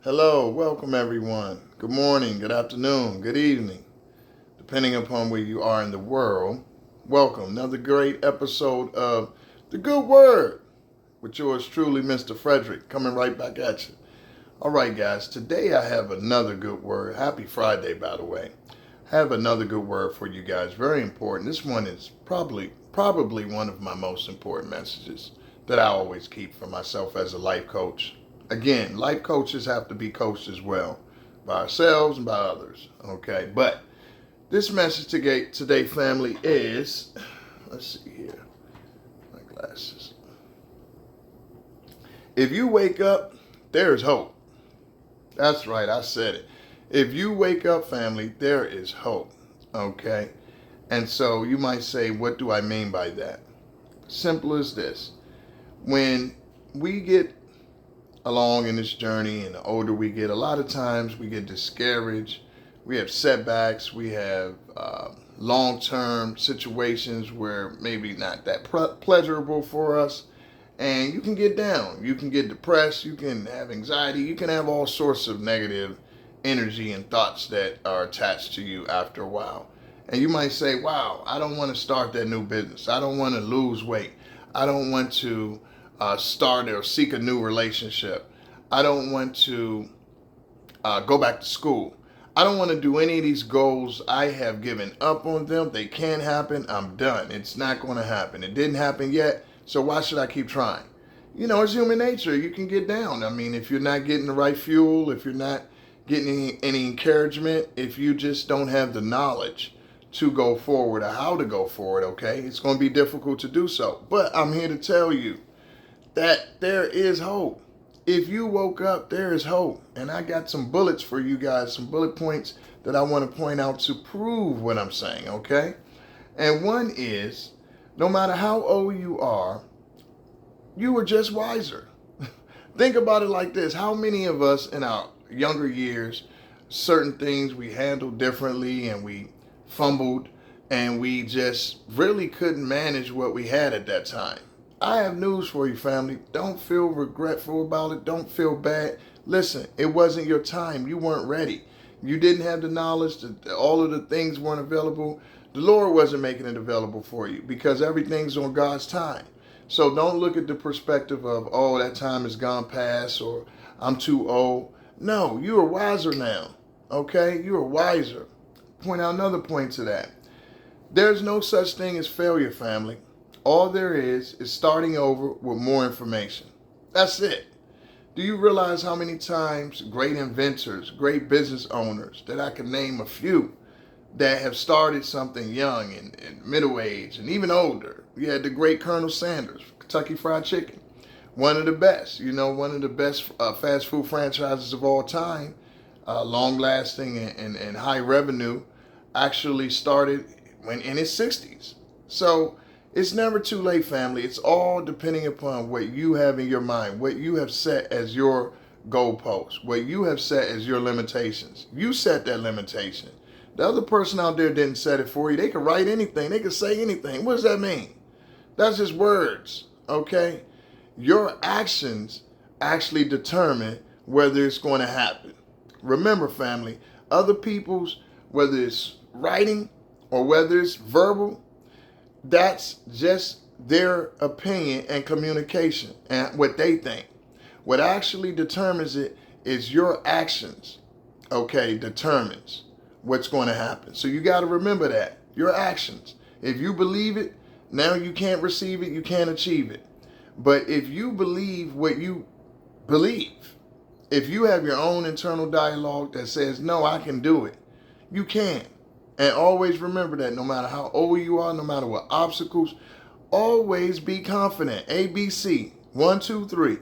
Hello, welcome everyone. Good morning, good afternoon, good evening, depending upon where you are in the world. Welcome. Another great episode of The Good Word with yours truly, Mr. Frederick, coming right back at you. All right, guys, today I have another good word. Happy Friday, by the way. I have another good word for you guys. Very important. This one is probably one of my most important messages that I always keep for myself as a life coach. Again, life coaches have to be coached as well by ourselves and by others. Okay, but this message today, family, is let's see here, my glasses. If you wake up, there's hope. That's right, I said it. If you wake up, family, there is hope. Okay, and so you might say, what do I mean by that? Simple as this: when we get along in this journey and the older we get, a lot of times we get discouraged, we have setbacks, we have long-term situations where maybe not that pleasurable for us, and you can get down, you can get depressed, you can have anxiety, you can have all sorts of negative energy and thoughts that are attached to you after a while. And you might say, wow, I don't want to start that new business, I don't want to lose weight, I don't want to start or seek a new relationship. I don't want to go back to school. I don't want to do any of these goals. I have given up on them. They can't happen. I'm done. It's not going to happen. It didn't happen yet, so why should I keep trying? You know, it's human nature. You can get down. I mean, if you're not getting the right fuel, if you're not getting any encouragement, if you just don't have the knowledge to go forward or how to go forward, okay, it's going to be difficult to do so. But I'm here to tell you that there is hope. If you woke up, there is hope. And I got some bullets for you guys, some bullet points that I want to point out to prove what I'm saying, okay? And one is, no matter how old you are, you were just wiser. Think about it like this. How many of us in our younger years, certain things we handled differently and we fumbled and we just really couldn't manage what we had at that time? I have news for you, family. Don't feel regretful about it. Don't feel bad. Listen, it wasn't your time. You weren't ready. You didn't have the knowledge. All of the things weren't available. The Lord wasn't making it available for you because everything's on God's time. So don't look at the perspective of, oh, that time has gone past or I'm too old. No, you are wiser now. Okay? You are wiser. Point out another point to that. There's no such thing as failure, family. All there is starting over with more information. That's it. Do you realize how many times great inventors, great business owners, that I can name a few, that have started something young and middle age and even older? You had the great Colonel Sanders, Kentucky Fried Chicken. One of the best, one of the best fast food franchises of all time, long lasting and high revenue, actually started when in his 60s. So it's never too late, family. It's all depending upon what you have in your mind, what you have set as your goalpost, what you have set as your limitations. You set that limitation. The other person out there didn't set it for you. They could write anything. They could say anything. What does that mean? That's just words, okay? Your actions actually determine whether it's going to happen. Remember, family, other people's, whether it's writing or whether it's verbal, that's just their opinion and communication and what they think. What actually determines it is your actions, okay, determines what's going to happen. So you got to remember that. Your actions. If you believe it, now you can't receive it, you can't achieve it. But if you believe what you believe, if you have your own internal dialogue that says, no, I can do it, you can. And always remember that no matter how old you are, no matter what obstacles, always be confident. ABC, 1, 2, 3.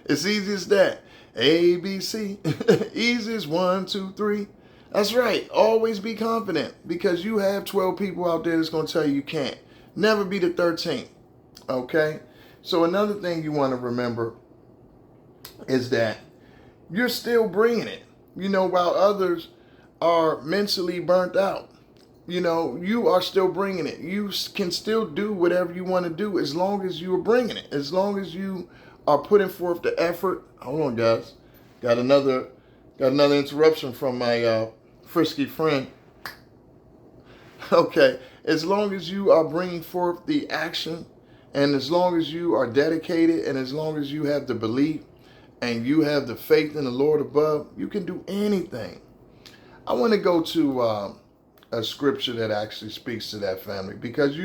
It's easy as that. ABC, easy as 1, 2, 3. That's right. Always be confident because you have 12 people out there that's going to tell you can't. Never be the 13th. Okay? So another thing you want to remember is that you're still bringing it. While others are mentally burnt out. You are still bringing it. You can still do whatever you want to do as long as you are bringing it. As long as you are putting forth the effort. Hold on, guys. Got another Got another interruption from my frisky friend. Okay, as long as you are bringing forth the action, and as long as you are dedicated, and as long as you have the belief and you have the faith in the Lord above, you can do anything. I want to go to a scripture that actually speaks to that, family, because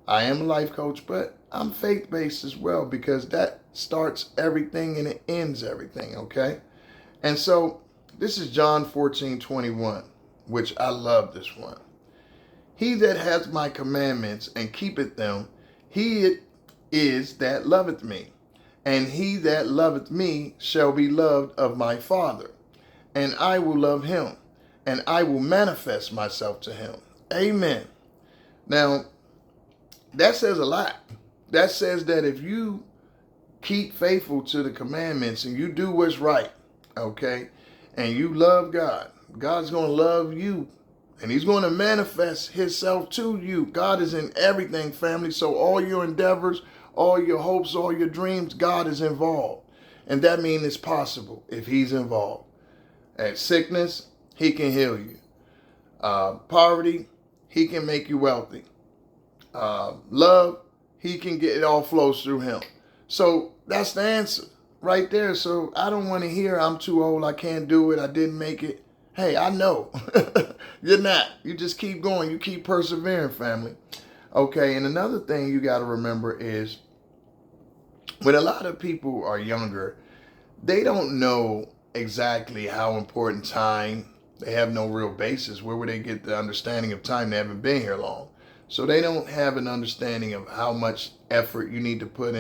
I am a life coach, but I'm faith based as well, because that starts everything and it ends everything, okay? And so this is John 14:21, which I love this one. He that hath my commandments and keepeth them, he it is that loveth me. And he that loveth me shall be loved of my Father. And I will love him, and I will manifest myself to him. Amen. Now, that says a lot. That says that if you keep faithful to the commandments and you do what's right, okay, and you love God, God's going to love you, and he's going to manifest himself to you. God is in everything, family. So all your endeavors, all your hopes, all your dreams, God is involved. And that means it's possible if he's involved. At sickness, he can heal you. Poverty, he can make you wealthy. Love, he can get, it all flows through him. So that's the answer right there. So I don't want to hear I'm too old, I can't do it, I didn't make it. Hey, I know. You're not. You just keep going. You keep persevering, family. Okay, and another thing you got to remember is when a lot of people are younger, they don't know exactly how important time. They have no real basis. Where would they get the understanding of time? They haven't been here long. So they don't have an understanding of how much effort you need to put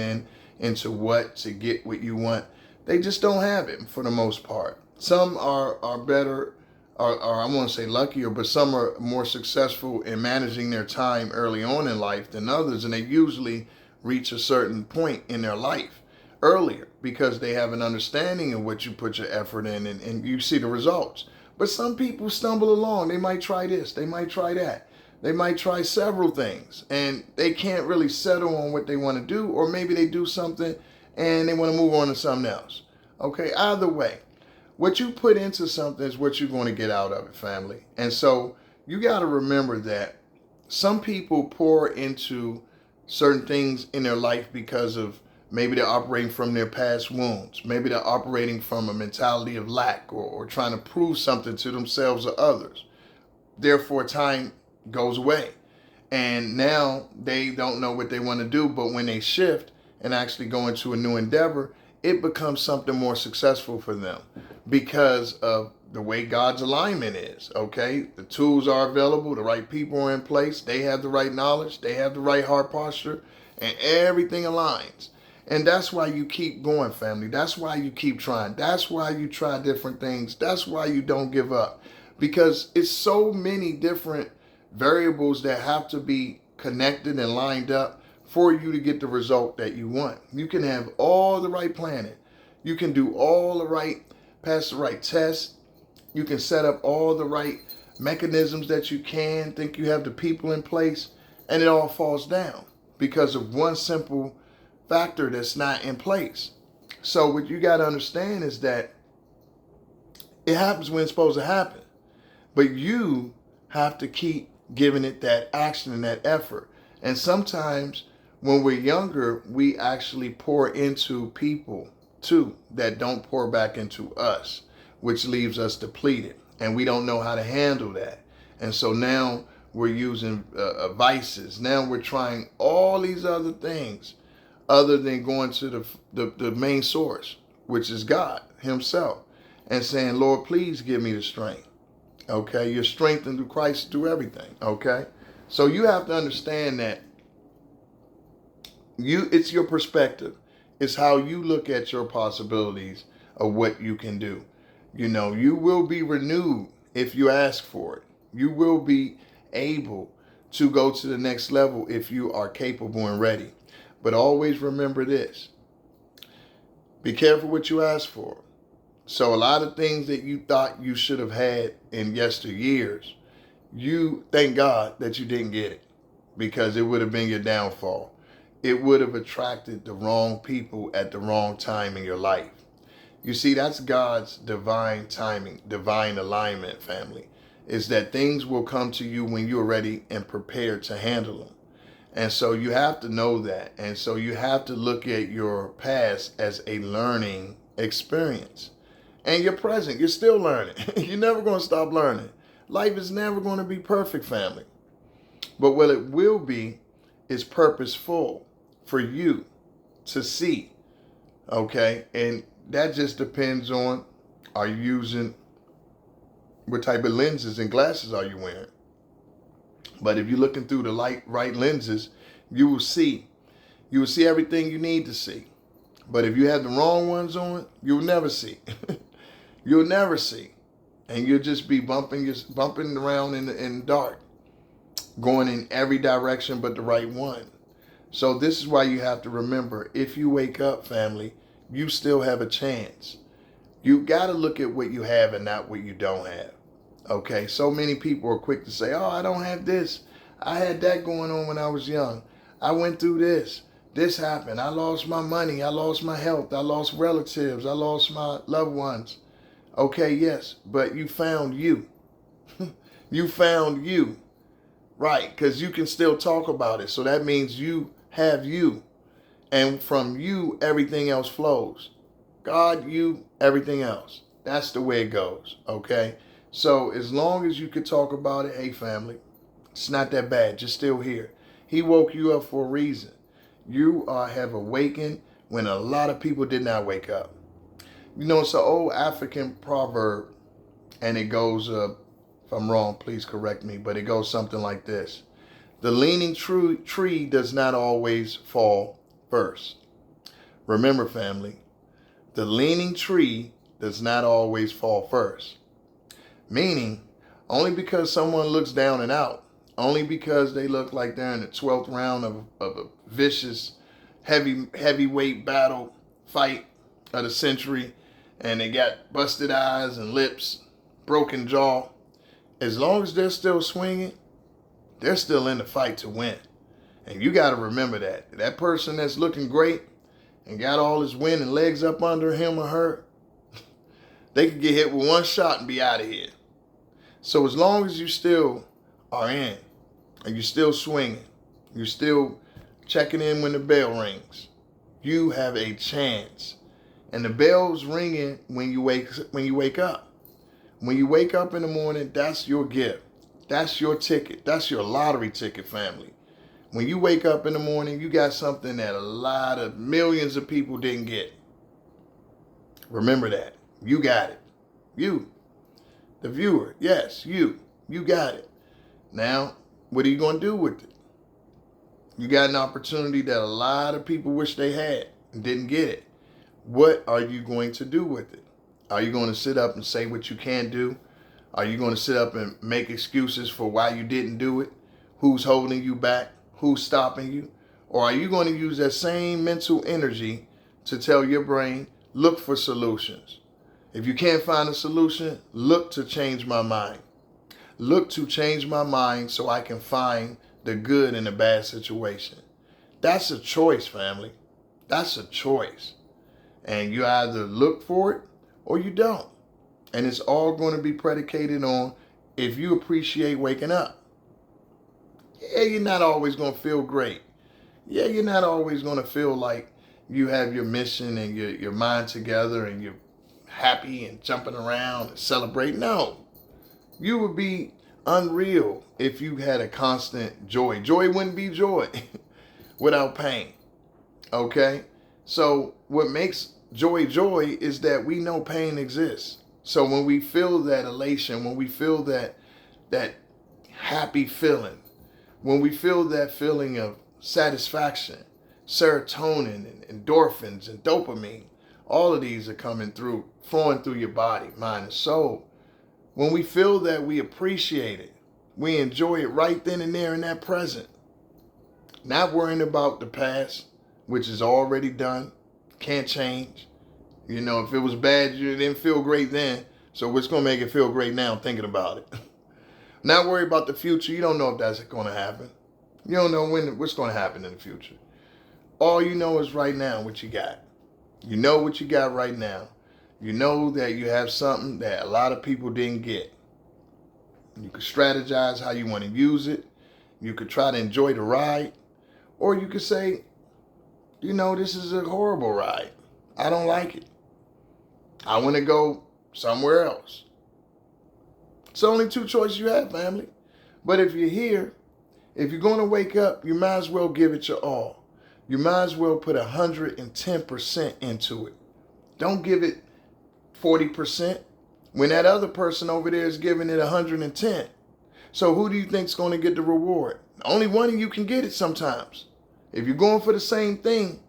into what to get what you want. They just don't have it for the most part. Some are better, or I won't say luckier, but some are more successful in managing their time early on in life than others, and they usually reach a certain point in their life earlier because they have an understanding of what you put your effort in, and you see the results. But some people stumble along. They might try this, they might try that, they might try several things, and they can't really settle on what they want to do, or maybe they do something and they want to move on to something else. Okay, either way, what you put into something is what you're going to get out of it, family. And so you got to remember that some people pour into certain things in their life because of maybe they're operating from their past wounds. Maybe they're operating from a mentality of lack, or trying to prove something to themselves or others. Therefore, time goes away. And now they don't know what they want to do. But when they shift and actually go into a new endeavor, it becomes something more successful for them because of the way God's alignment is, okay? The tools are available, the right people are in place, they have the right knowledge, they have the right heart posture, and everything aligns. And that's why you keep going, family. That's why you keep trying. That's why you try different things. That's why you don't give up. Because it's so many different variables that have to be connected and lined up for you to get the result that you want. You can have all the right planning. You can do all the right, pass the right tests. You can set up all the right mechanisms that you can, think you have the people in place, and it all falls down because of one simple factor that's not in place. So what you got to understand is that it happens when it's supposed to happen, but you have to keep giving it that action and that effort. And sometimes when we're younger, we actually pour into people too that don't pour back into us, which leaves us depleted, and we don't know how to handle that. And so now we're using vices. Now we're trying all these other things other than going to the main source, which is God himself, and saying, Lord, please give me the strength. Okay, you're strengthened through Christ to do everything. Okay, so you have to understand that it's your perspective. It's how you look at your possibilities of what you can do. You will be renewed if you ask for it. You will be able to go to the next level if you are capable and ready. But always remember this. Be careful what you ask for. So a lot of things that you thought you should have had in yesteryears, you thank God that you didn't get it, because it would have been your downfall. It would have attracted the wrong people at the wrong time in your life. You see, that's God's divine timing, divine alignment, family. Is that things will come to you when you're ready and prepared to handle them. And so you have to know that. And so you have to look at your past as a learning experience. And your present, you're still learning. You're never going to stop learning. Life is never going to be perfect, family. But what it will be is purposeful for you to see. Okay? And that just depends on, are you using, what type of lenses and glasses are you wearing? But if you're looking through the right lenses, you will see everything you need to see. But if you have the wrong ones on, you'll never see. You'll never see. And you'll just be bumping around in the dark, going in every direction but the right one. So this is why you have to remember, if you wake up, family, you still have a chance. You got to look at what you have and not what you don't have. Okay, so many people are quick to say, oh, I don't have this. I had that going on when I was young. I went through this. This happened. I lost my money. I lost my health. I lost relatives. I lost my loved ones. Okay, yes, but you found you. You found you. Right, because you can still talk about it. So that means you have you. And from you, everything else flows. God, you, everything else. That's the way it goes, okay? So as long as you could talk about it, hey, family, it's not that bad. You're still here. He woke you up for a reason. You have awakened when a lot of people did not wake up. You know, it's an old African proverb, and it goes, if I'm wrong, please correct me, but it goes something like this. The leaning tree does not always fall first. Remember, family, the leaning tree does not always fall first. Meaning, only because someone looks down and out, only because they look like they're in the 12th round of a vicious, heavyweight battle fight of the century, and they got busted eyes and lips, broken jaw, as long as they're still swinging, they're still in the fight to win. And you got to remember that. That person that's looking great and got all his wind and legs up under him or her, they could get hit with one shot and be out of here. So as long as you still are in, and you're still swinging, you're still checking in when the bell rings, you have a chance. And the bell's ringing when you wake up. When you wake up in the morning, that's your gift. That's your ticket. That's your lottery ticket, family. When you wake up in the morning, you got something that a lot of millions of people didn't get. Remember that. You got it. You, the viewer, yes, you got it. Now, what are you going to do with it? You got an opportunity that a lot of people wish they had and didn't get it. What are you going to do with it? Are you going to sit up and say what you can't do? Are you going to sit up and make excuses for why you didn't do it? Who's holding you back? Who's stopping you? Or are you going to use that same mental energy to tell your brain, look for solutions? If you can't find a solution, look to change my mind. Look to change my mind so I can find the good in a bad situation. That's a choice, family. That's a choice. And you either look for it or you don't. And it's all going to be predicated on if you appreciate waking up. Yeah, you're not always going to feel great. Yeah, you're not always going to feel like you have your mission and your mind together and you're happy and jumping around and celebrating. No, you would be unreal if you had a constant joy. Joy wouldn't be joy without pain. Okay? So what makes joy is that we know pain exists. So when we feel that elation, when we feel that happy feeling, when we feel that feeling of satisfaction, serotonin and endorphins and dopamine, all of these are coming through, flowing through your body, mind, and soul. When we feel that, we appreciate it. We enjoy it right then and there in that present. Not worrying about the past, which is already done, can't change. You know, if it was bad, you didn't feel great then. So what's going to make it feel great now thinking about it? Not worry about the future. You don't know if that's going to happen. You don't know what's going to happen in the future. All you know is right now what you got. You know what you got right now. You know that you have something that a lot of people didn't get. You could strategize how you want to use it. You could try to enjoy the ride. Or you could say, this is a horrible ride. I don't like it. I want to go somewhere else. It's only two choices you have, family. But if you're here, if you're going to wake up, you might as well give it your all. You might as well put 110% into it. Don't give it 40% when that other person over there is giving it 110. So who do you think is going to get the reward? Only one of you can get it sometimes. If you're going for the same thing,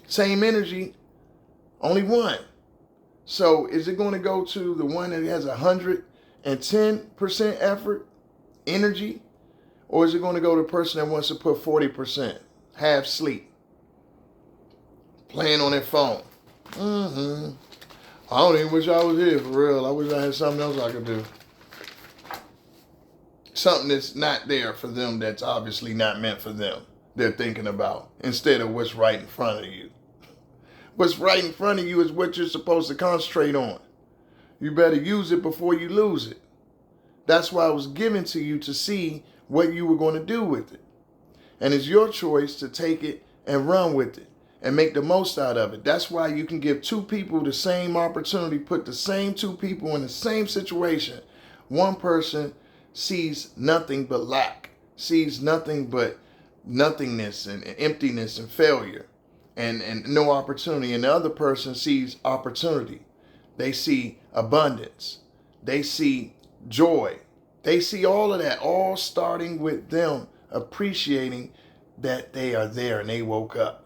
same energy, only one. So is it going to go to the one that has 110% effort, energy? Or is it going to go to the person that wants to put 40%, half sleep, playing on their phone? I don't even wish I was here, for real. I wish I had something else I could do. Something that's not there for them, that's obviously not meant for them. They're thinking about, instead of what's right in front of you. What's right in front of you is what you're supposed to concentrate on. You better use it before you lose it. That's why it was given to you, to see what you were going to do with it. And it's your choice to take it and run with it and make the most out of it. That's why you can give two people the same opportunity, put the same two people in the same situation. One person sees nothing but lack, sees nothing but nothingness and emptiness and failure and no opportunity. And the other person sees opportunity. They see abundance. They see joy. They see all of that, all starting with them appreciating that they are there and they woke up.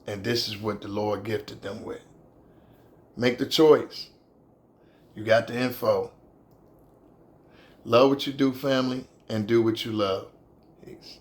And this is what the Lord gifted them with. Make the choice. You got the info. Love what you do, family, and do what you love. Peace.